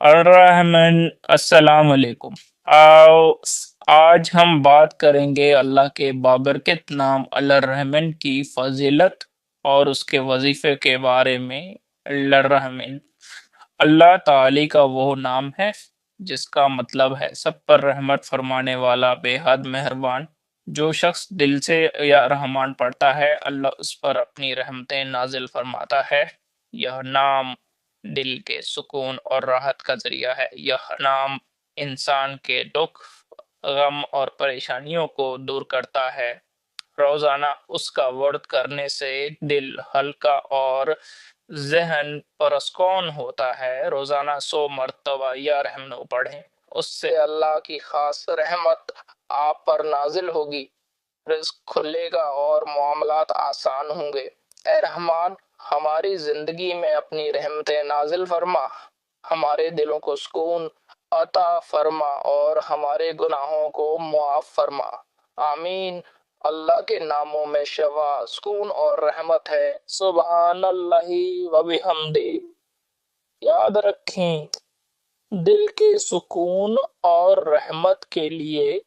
الرحمن السلام علیکم۔ آؤ آج ہم بات کریں گے اللہ کے بابرکت نام الرحمن کی فضیلت اور اس کے وظیفے کے بارے میں۔ الرحمن اللہ تعالی کا وہ نام ہے جس کا مطلب ہے سب پر رحمت فرمانے والا، بے حد مہربان۔ جو شخص دل سے یا رحمان پڑھتا ہے اللہ اس پر اپنی رحمتیں نازل فرماتا ہے۔ یہ نام دل کے سکون اور راحت کا ذریعہ ہے۔ یہ نام انسان کے دکھ، غم اور پریشانیوں کو دور کرتا ہے۔ روزانہ اس کا ورد کرنے سے دل ہلکا اور ذہن پرسکون ہوتا ہے۔ روزانہ 100 مرتبہ یا رحمن پڑھیں، اس سے اللہ کی خاص رحمت آپ پر نازل ہوگی، رزق کھلے گا اور معاملات آسان ہوں گے۔ اے رحمان، ہماری زندگی میں اپنی رحمتیں نازل فرما، ہمارے دلوں کو سکون عطا فرما اور ہمارے گناہوں کو معاف فرما۔ آمین۔ اللہ کے ناموں میں شفا، سکون اور رحمت ہے۔ سبحان اللہ و بحمدہ۔ یاد رکھیں، دل کے سکون اور رحمت کے لیے